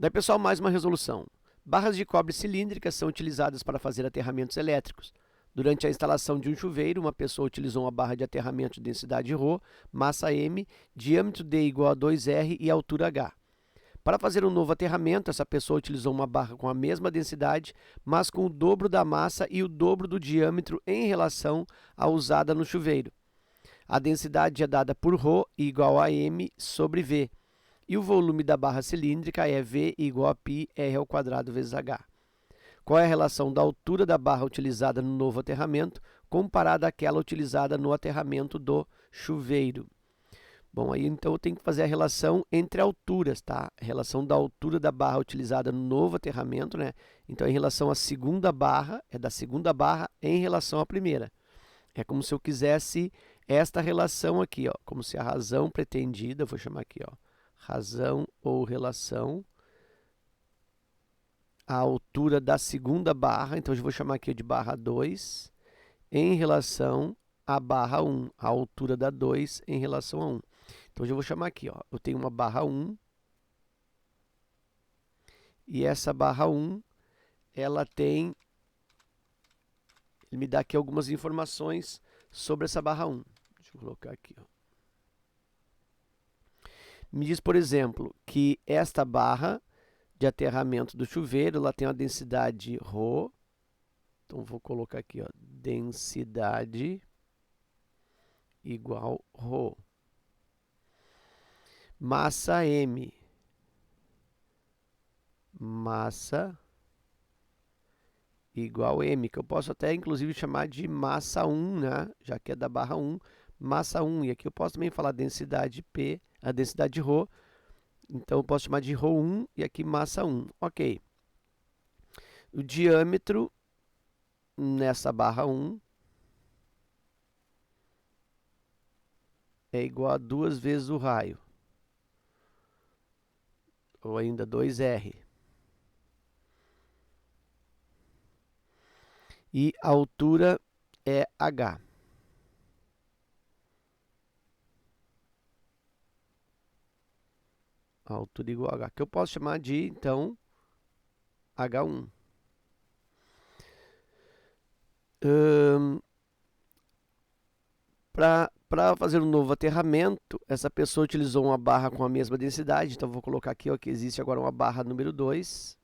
Daí, pessoal, mais uma resolução. Barras de cobre cilíndricas são utilizadas para fazer aterramentos elétricos. Durante a instalação de um chuveiro, uma pessoa utilizou uma barra de aterramento de densidade ρ, massa m, diâmetro d igual a 2r e altura h. Para fazer um novo aterramento, essa pessoa utilizou uma barra com a mesma densidade, mas com o dobro da massa e o dobro do diâmetro em relação à usada no chuveiro. A densidade é dada por ρ igual a m sobre v. E o volume da barra cilíndrica é V igual a π r ao quadrado vezes h. Qual é a relação da altura da barra utilizada no novo aterramento comparada àquela utilizada no aterramento do chuveiro? Bom, aí então eu tenho que fazer a relação entre alturas, tá? A relação da altura da barra utilizada no novo aterramento, né? Então, em relação à segunda barra, é da segunda barra em relação à primeira. É como se eu quisesse esta relação aqui, ó, como se a razão pretendida, vou chamar aqui, ó, razão ou relação, a altura da segunda barra, então eu vou chamar aqui de barra 2, em relação à barra 1, a altura da 2 em relação a 1. Então eu vou chamar aqui, ó, eu tenho uma barra 1, e essa barra 1, ela tem, ele me dá aqui algumas informações sobre essa barra 1. Deixa eu colocar aqui, ó. Me diz, por exemplo, que esta barra de aterramento do chuveiro, ela tem uma densidade ρ. Então, vou colocar aqui, ó, densidade igual ρ. Massa m. Massa igual m, que eu posso até, inclusive, chamar de massa 1, né? Já que é da barra 1, massa 1. E aqui eu posso também falar densidade P, a densidade ρ. Então, eu posso chamar de ρ1 e aqui massa 1. Ok. O diâmetro nessa barra 1 é igual a 2 vezes o raio. Ou ainda 2R. E a altura é H. A altura igual a H, que eu posso chamar de, então, H1. Para fazer um novo aterramento, essa pessoa utilizou uma barra com a mesma densidade. Então, vou colocar aqui, ó, que existe agora uma barra número 2.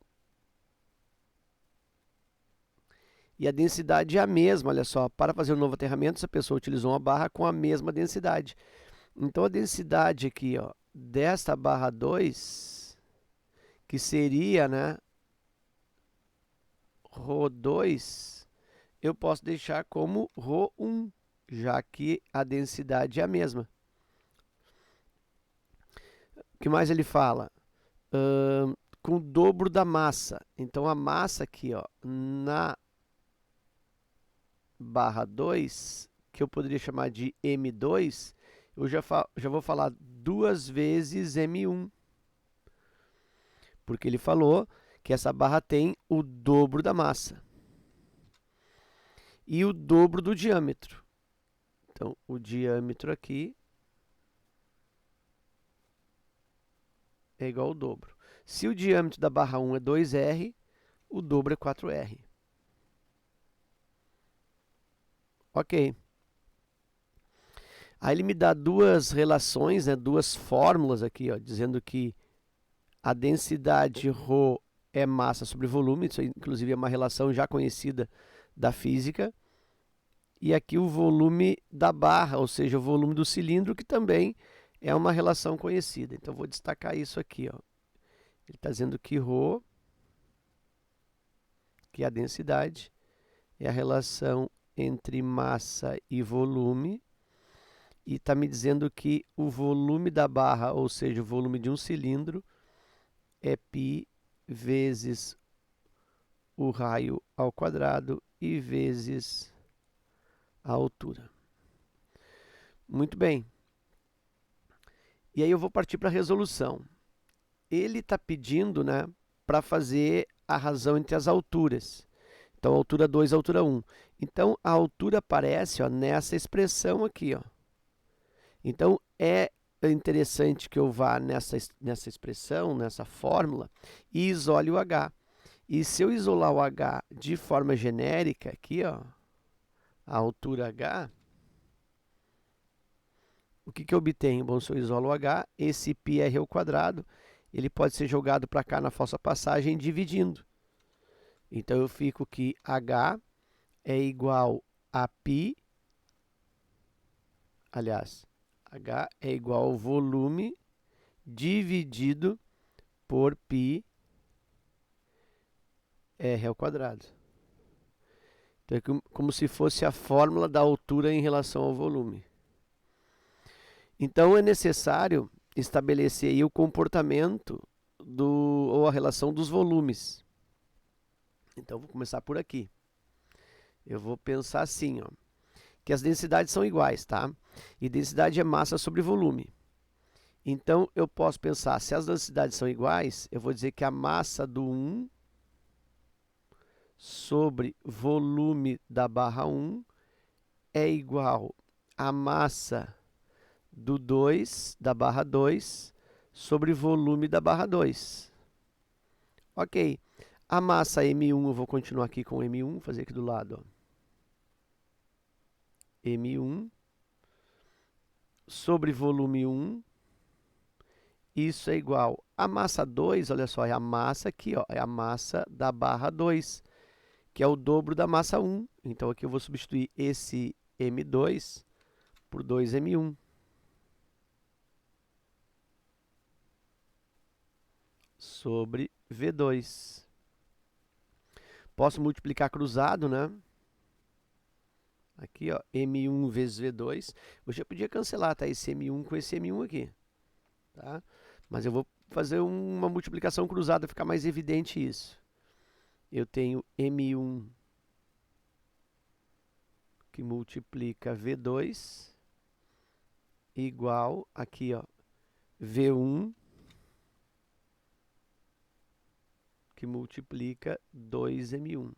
E a densidade é a mesma, olha só. Para fazer um novo aterramento, essa pessoa utilizou uma barra com a mesma densidade. Então, a densidade aqui, ó, desta barra 2, que seria, né, ρ2, eu posso deixar como ρ1, já que a densidade é a mesma. O que mais ele fala? Com o dobro da massa. Então, a massa aqui, ó, na barra 2, que eu poderia chamar de M2, eu já vou falar 2 vezes M1. Porque ele falou que essa barra tem o dobro da massa. E o dobro do diâmetro. Então, o diâmetro aqui é igual ao dobro. Se o diâmetro da barra 1 é 2R, o dobro é 4R. Ok. Aí ele me dá duas relações, né, duas fórmulas aqui, ó, dizendo que a densidade ρ é massa sobre volume, isso inclusive é uma relação já conhecida da física. E aqui o volume da barra, ou seja, o volume do cilindro, que também é uma relação conhecida. Então, vou destacar isso aqui, ó. Ele está dizendo que ρ, que é a densidade, é a relação entre massa e volume. E está me dizendo que o volume da barra, ou seja, o volume de um cilindro, é π vezes o raio ao quadrado e vezes a altura. Muito bem. E aí eu vou partir para a resolução. Ele está pedindo, né, para fazer a razão entre as alturas. Então, altura 2 e altura 1. Então, a altura aparece, ó, nessa expressão aqui, ó. Então, é interessante que eu vá nessa expressão, nessa fórmula, e isole o H. E se eu isolar o H de forma genérica, aqui, ó, a altura H, o que eu obtenho? Bom, se eu isolo o H, esse πr ao quadrado, ele pode ser jogado para cá na falsa passagem dividindo. Então, eu fico que H é igual a π, aliás, H é igual ao volume dividido por πr ao quadrado. Então, é como se fosse a fórmula da altura em relação ao volume. Então, é necessário estabelecer aí o comportamento ou a relação dos volumes. Então, vou começar por aqui. Eu vou pensar assim, ó, que as densidades são iguais, tá? E densidade é massa sobre volume. Então, eu posso pensar, se as densidades são iguais, eu vou dizer que a massa do 1 sobre volume da barra 1 é igual a massa do 2, da barra 2, sobre volume da barra 2. Ok. A massa M1, eu vou continuar aqui com M1, fazer aqui do lado, ó. M1 sobre volume 1, isso é igual a massa 2, olha só, é a massa aqui, ó, é a massa da barra 2, que é o dobro da massa 1. Então, aqui eu vou substituir esse M2 por 2M1. Sobre V2. Posso multiplicar cruzado, né? Aqui, ó, M1 vezes V2. Eu já podia cancelar, tá? Esse M1 com esse M1 aqui, tá? Mas eu vou fazer uma multiplicação cruzada, ficar mais evidente isso. Eu tenho M1 que multiplica V2 igual, aqui, ó, V1 que multiplica 2M1.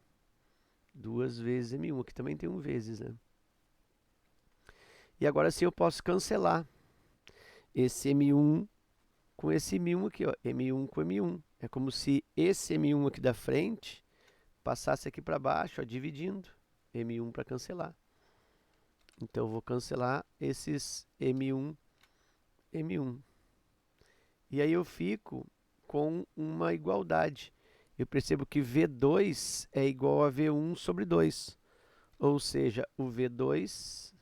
2 vezes M1, aqui também tem 1 vezes, né? E agora sim eu posso cancelar esse M1 com esse M1 aqui, ó, M1 com M1. É como se esse M1 aqui da frente passasse aqui para baixo, ó, dividindo. M1 para cancelar. Então, eu vou cancelar esses M1, M1. E aí eu fico com uma igualdade. Eu percebo que V2 é igual a V1 sobre 2. Ou seja, o V2,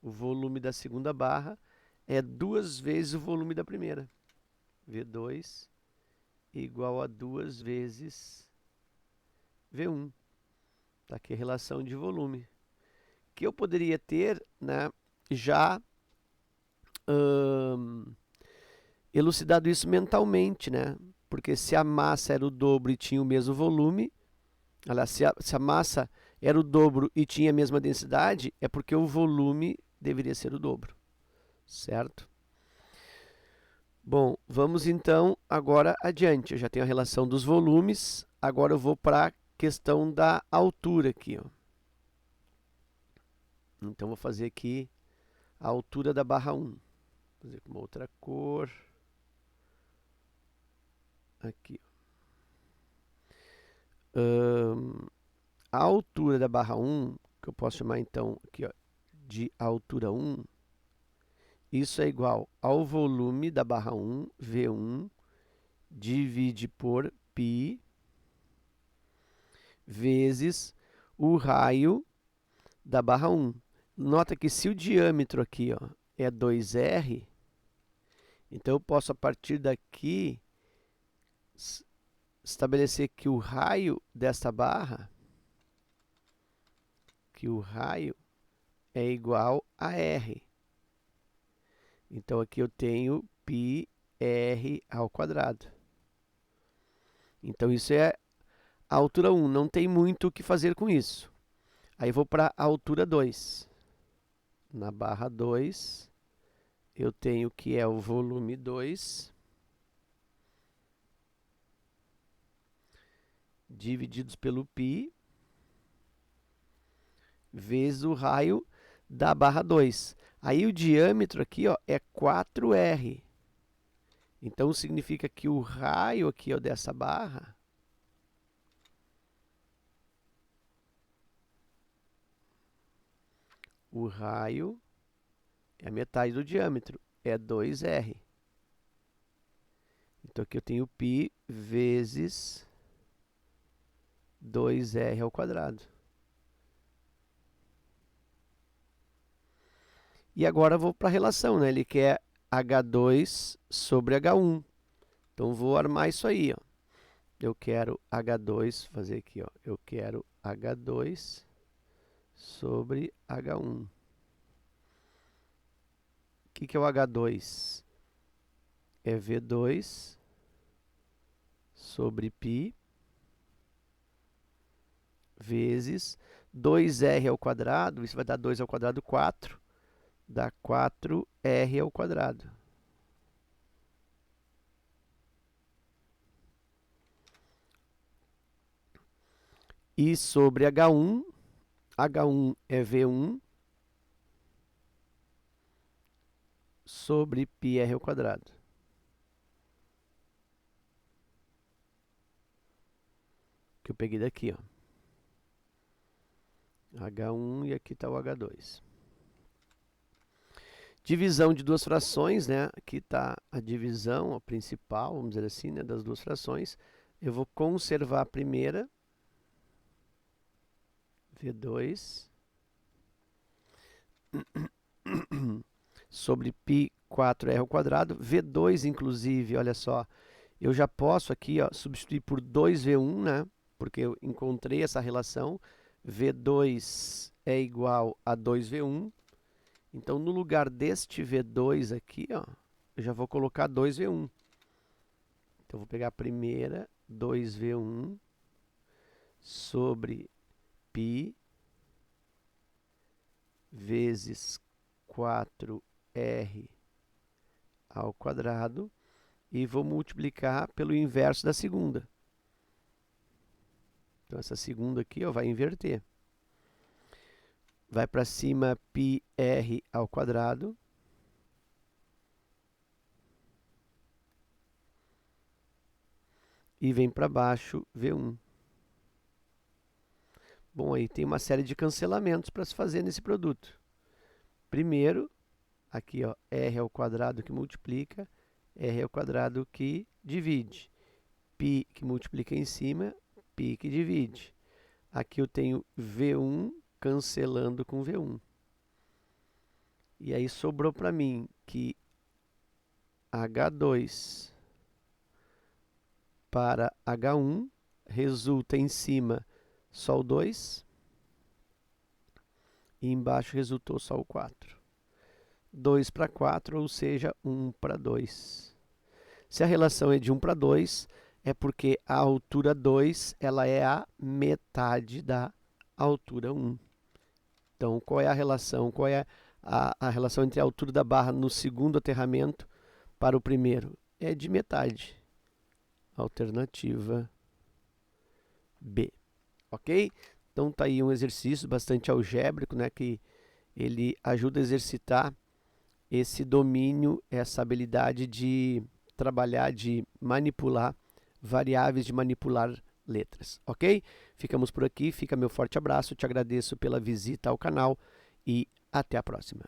o volume da segunda barra, é 2 vezes o volume da primeira. V2 igual a 2 vezes V1. Tá aqui a relação de volume. Que eu poderia ter, né, já elucidado isso mentalmente, né? Porque se a massa era o dobro e tinha o mesmo volume, aliás, se a massa era o dobro e tinha a mesma densidade, é porque o volume deveria ser o dobro, certo? Bom, vamos então agora adiante. Eu já tenho a relação dos volumes, agora eu vou para a questão da altura aqui, ó. Então, vou fazer aqui a altura da barra 1. Vou fazer com uma outra cor. Aqui. A altura da barra 1, que eu posso chamar então aqui, ó, de altura 1, isso é igual ao volume da barra 1, V1, divide por π, vezes o raio da barra 1. Nota que se o diâmetro aqui, ó, é 2R, então eu posso a partir daqui estabelecer que o raio desta barra, é igual a R. Então, aqui eu tenho πr ao quadrado. Então, isso é a altura 1. Não tem muito o que fazer com isso. Aí, eu vou para a altura 2. Na barra 2, eu tenho que é o volume 2, divididos pelo π, vezes o raio da barra 2. Aí o diâmetro aqui, ó, é 4R. Então significa que o raio aqui, ó, dessa barra o raio é a metade do diâmetro, é 2R. Então aqui eu tenho π vezes 2R ao quadrado. E agora eu vou para a relação, né? Ele quer H2 sobre H1. Então vou armar isso aí, ó. Eu quero H2, fazer aqui, ó. Eu quero H2 sobre H1. O que é o H2? É V2 sobre π vezes 2R ao quadrado, isso vai dar 2 ao quadrado, 4, dá 4R ao quadrado. E sobre H1, H1 é V1 sobre πr ao quadrado. Que eu peguei daqui, ó. H1 e aqui está o H2. Divisão de duas frações, né? Aqui está a divisão, a principal, vamos dizer assim, né? Das duas frações. Eu vou conservar a primeira, V2, sobre π 4R ao quadrado. V2, inclusive, olha só, eu já posso aqui, ó, substituir por 2V1, né? Porque eu encontrei essa relação. V2 é igual a 2V1. Então, no lugar deste V2 aqui, ó, eu já vou colocar 2V1. Então, vou pegar a primeira, 2V1, sobre π vezes 4R ao quadrado e vou multiplicar pelo inverso da segunda. Então, essa segunda aqui, ó, vai inverter. Vai para cima πr ao quadrado. E vem para baixo V1. Bom, aí tem uma série de cancelamentos para se fazer nesse produto. Primeiro, aqui, ó, r ao quadrado que multiplica, r ao quadrado que divide. π que multiplica em cima, π que divide. Aqui eu tenho V1 cancelando com V1. E aí sobrou para mim que H2 para H1 resulta em cima só o 2 e embaixo resultou só o 4. 2 para 4, ou seja, 1 para 2. Se a relação é de 1 para 2, é porque a altura 2 ela é a metade da altura 1. Então, qual é a relação? Qual é a relação entre a altura da barra no segundo aterramento para o primeiro? É de metade. Alternativa B. Ok? Então, tá aí um exercício bastante algébrico, né, que ele ajuda a exercitar esse domínio, essa habilidade de trabalhar, de manipular variáveis, de manipular letras, ok? Ficamos por aqui, fica meu forte abraço, te agradeço pela visita ao canal e até a próxima.